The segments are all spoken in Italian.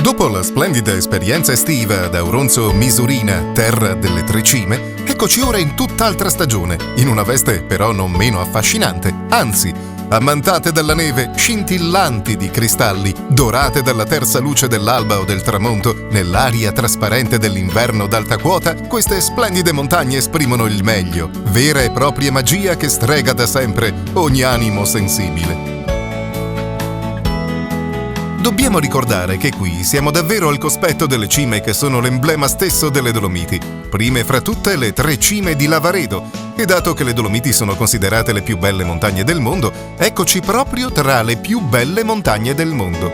Dopo la splendida esperienza estiva ad Auronzo Misurina, terra delle tre cime, eccoci ora in tutt'altra stagione, in una veste però non meno affascinante, anzi, ammantate dalla neve, scintillanti di cristalli, dorate dalla terza luce dell'alba o del tramonto, nell'aria trasparente dell'inverno d'alta quota, queste splendide montagne esprimono il meglio, vera e propria magia che strega da sempre ogni animo sensibile. Dobbiamo ricordare che qui siamo davvero al cospetto delle cime che sono l'emblema stesso delle Dolomiti, prime fra tutte le tre cime di Lavaredo, e dato che le Dolomiti sono considerate le più belle montagne del mondo, eccoci proprio tra le più belle montagne del mondo.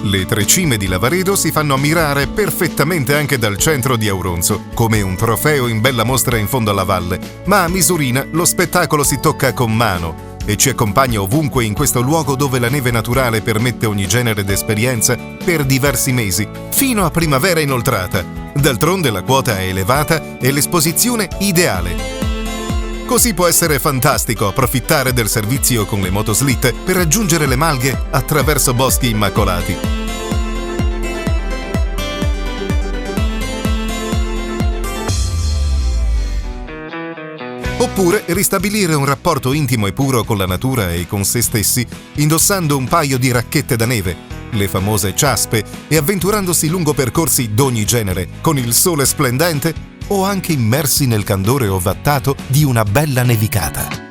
Le tre cime di Lavaredo si fanno ammirare perfettamente anche dal centro di Auronzo, come un trofeo in bella mostra in fondo alla valle, ma a Misurina lo spettacolo si tocca con mano e ci accompagna ovunque in questo luogo dove la neve naturale permette ogni genere d'esperienza per diversi mesi, fino a primavera inoltrata. D'altronde la quota è elevata e l'esposizione ideale. Così può essere fantastico approfittare del servizio con le motoslitte per raggiungere le malghe attraverso boschi immacolati. Oppure ristabilire un rapporto intimo e puro con la natura e con se stessi, indossando un paio di racchette da neve, le famose ciaspe, e avventurandosi lungo percorsi d'ogni genere, con il sole splendente o anche immersi nel candore ovattato di una bella nevicata.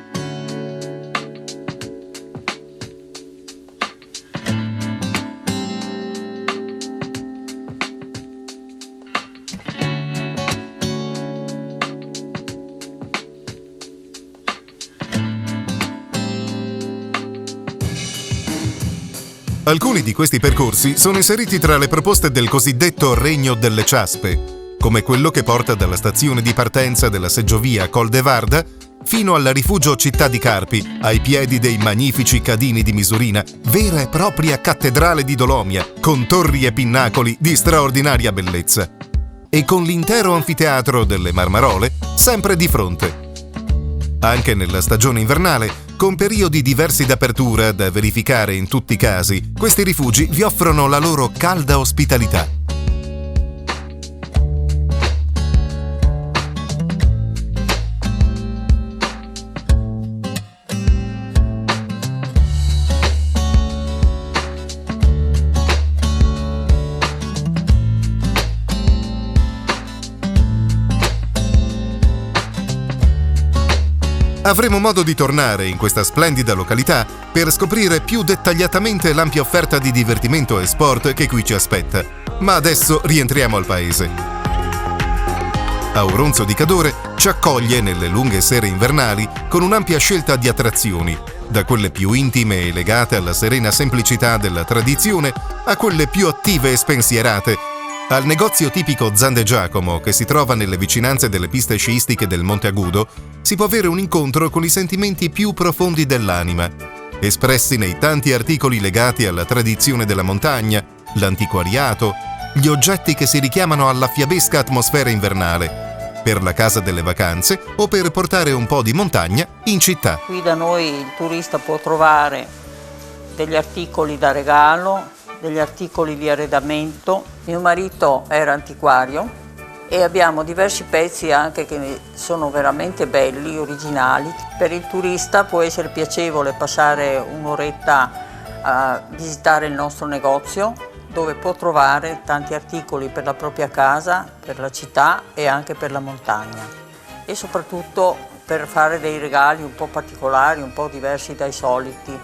Alcuni di questi percorsi sono inseriti tra le proposte del cosiddetto Regno delle Ciaspe, come quello che porta dalla stazione di partenza della seggiovia Col de Varda fino al rifugio Città di Carpi, ai piedi dei magnifici Cadini di Misurina, vera e propria cattedrale di Dolomia, con torri e pinnacoli di straordinaria bellezza. E con l'intero anfiteatro delle Marmarole sempre di fronte. Anche nella stagione invernale, con periodi diversi d'apertura da verificare in tutti i casi, questi rifugi vi offrono la loro calda ospitalità. Avremo modo di tornare in questa splendida località per scoprire più dettagliatamente l'ampia offerta di divertimento e sport che qui ci aspetta. Ma adesso rientriamo al paese. Auronzo di Cadore ci accoglie nelle lunghe sere invernali con un'ampia scelta di attrazioni, da quelle più intime e legate alla serena semplicità della tradizione a quelle più attive e spensierate. Al negozio tipico Zande Giacomo, che si trova nelle vicinanze delle piste sciistiche del Monte Agudo, si può avere un incontro con i sentimenti più profondi dell'anima, espressi nei tanti articoli legati alla tradizione della montagna, l'antiquariato, gli oggetti che si richiamano alla fiabesca atmosfera invernale, per la casa delle vacanze o per portare un po' di montagna in città. Qui da noi il turista può trovare degli articoli da regalo, degli articoli di arredamento. Mio marito era antiquario e abbiamo diversi pezzi anche che sono veramente belli, originali. Per il turista può essere piacevole passare un'oretta a visitare il nostro negozio, dove può trovare tanti articoli per la propria casa, per la città e anche per la montagna, e soprattutto per fare dei regali un po' particolari, un po' diversi dai soliti.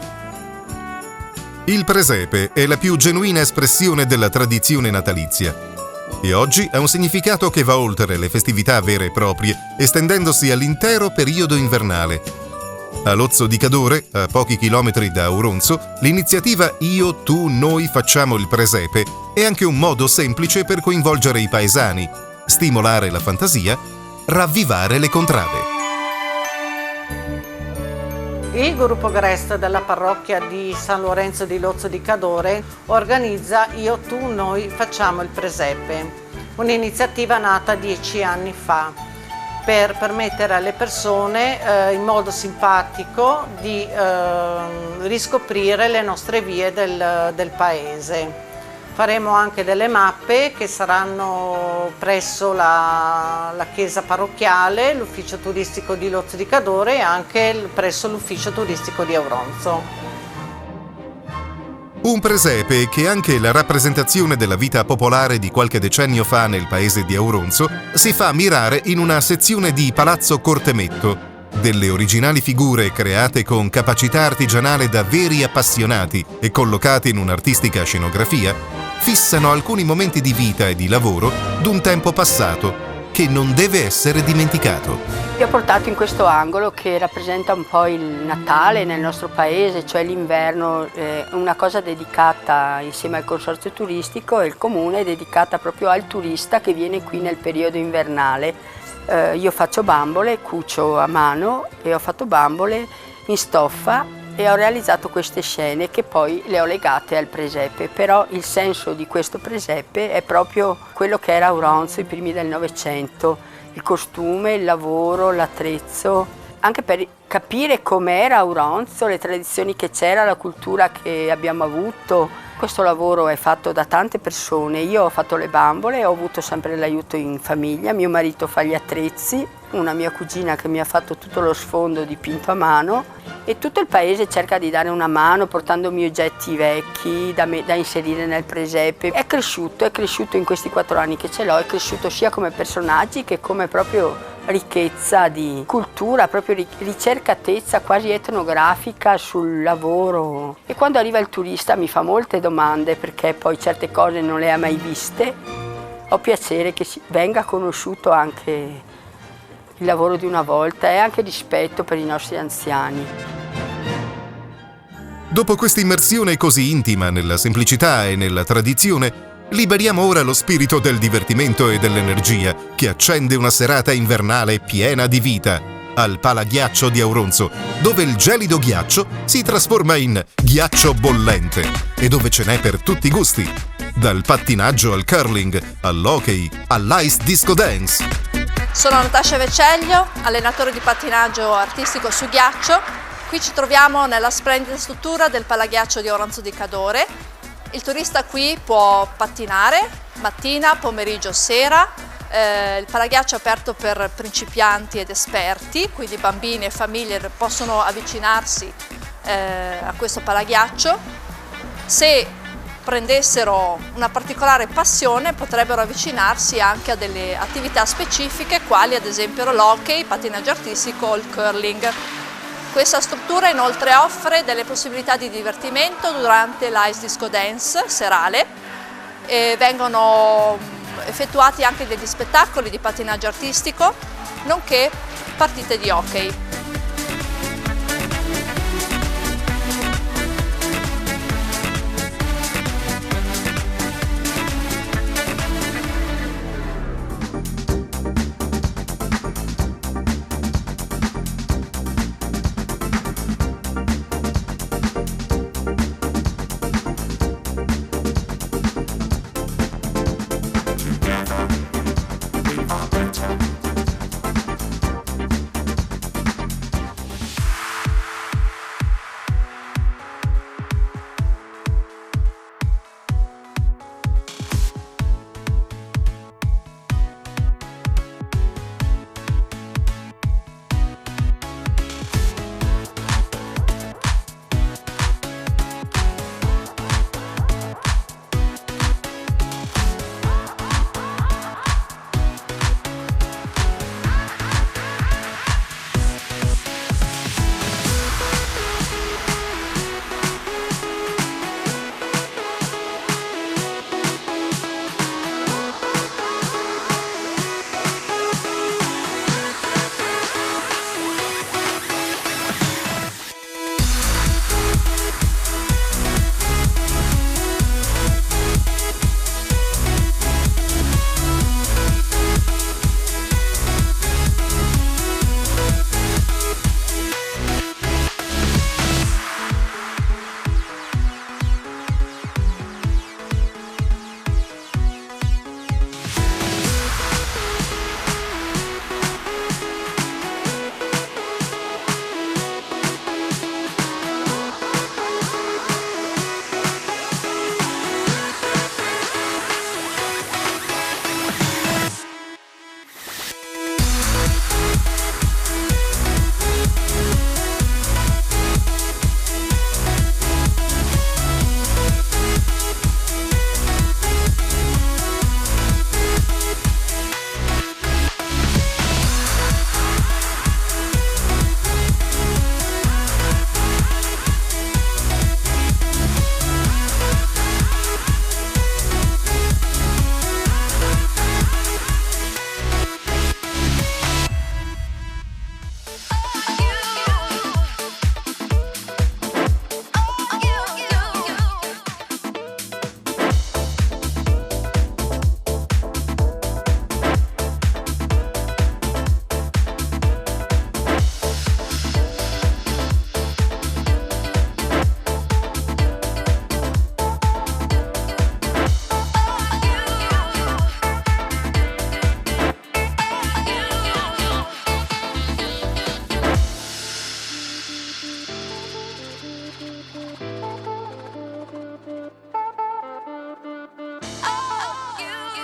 Il presepe è la più genuina espressione della tradizione natalizia e oggi ha un significato che va oltre le festività vere e proprie, estendendosi all'intero periodo invernale. A Lozzo di Cadore, a pochi chilometri da Auronzo, l'iniziativa Io, Tu, Noi facciamo il presepe è anche un modo semplice per coinvolgere i paesani, stimolare la fantasia, ravvivare le contrade. Il gruppo Grest della parrocchia di San Lorenzo di Lozzo di Cadore organizza Io, Tu, Noi facciamo il presepe, un'iniziativa nata 10 anni fa per permettere alle persone in modo simpatico di riscoprire le nostre vie del paese. Faremo anche delle mappe che saranno presso la chiesa parrocchiale, l'ufficio turistico di Lozzo di Cadore e anche presso l'ufficio turistico di Auronzo. Un presepe che anche la rappresentazione della vita popolare di qualche decennio fa nel paese di Auronzo si fa ammirare in una sezione di Palazzo Cortemetto, delle originali figure create con capacità artigianale da veri appassionati e collocate in un'artistica scenografia, fissano alcuni momenti di vita e di lavoro d'un tempo passato che non deve essere dimenticato. Vi ho portato in questo angolo che rappresenta un po' il Natale nel nostro paese, cioè l'inverno, una cosa dedicata insieme al consorzio turistico e il comune, dedicata proprio al turista che viene qui nel periodo invernale. Io faccio bambole, cucio a mano e ho fatto bambole in stoffa e ho realizzato queste scene che poi le ho legate al presepe, però il senso di questo presepe è proprio quello che era Auronzo, i primi del Novecento, il costume, il lavoro, l'attrezzo, anche per capire com'era Auronzo, le tradizioni che c'era, la cultura che abbiamo avuto. Questo lavoro è fatto da tante persone, io ho fatto le bambole, ho avuto sempre l'aiuto in famiglia, mio marito fa gli attrezzi, una mia cugina che mi ha fatto tutto lo sfondo dipinto a mano e tutto il paese cerca di dare una mano portandomi oggetti vecchi da inserire nel presepe. È cresciuto in questi 4 anni che ce l'ho, è cresciuto sia come personaggi che come proprio ricchezza di cultura, proprio ricercatezza quasi etnografica sul lavoro. E quando arriva il turista mi fa molte domande perché poi certe cose non le ha mai viste. Ho piacere che venga conosciuto anche il lavoro di una volta e anche rispetto per i nostri anziani. Dopo questa immersione così intima nella semplicità e nella tradizione, liberiamo ora lo spirito del divertimento e dell'energia che accende una serata invernale piena di vita al Palaghiaccio di Auronzo, dove il gelido ghiaccio si trasforma in ghiaccio bollente e dove ce n'è per tutti i gusti, dal pattinaggio al curling, all'hockey, all'ice disco dance. Sono Natascia Veceglio, allenatore di pattinaggio artistico su ghiaccio. Qui ci troviamo nella splendida struttura del Palaghiaccio di Auronzo di Cadore. Il turista qui può pattinare mattina, pomeriggio, sera. Il Palaghiaccio è aperto per principianti ed esperti, quindi bambini e famiglie possono avvicinarsi a questo Palaghiaccio. Se prendessero una particolare passione potrebbero avvicinarsi anche a delle attività specifiche quali ad esempio l'hockey, il pattinaggio artistico o il curling. Questa struttura inoltre offre delle possibilità di divertimento durante l'ice disco dance serale e vengono effettuati anche degli spettacoli di pattinaggio artistico nonché partite di hockey.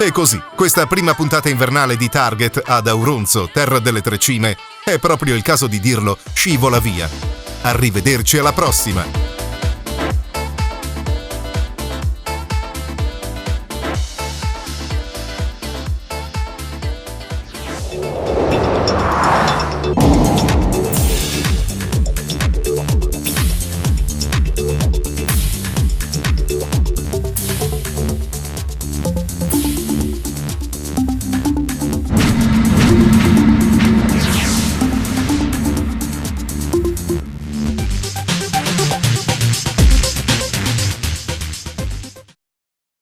E così, questa prima puntata invernale di Target ad Auronzo, terra delle tre cime, è proprio il caso di dirlo, scivola via. Arrivederci alla prossima!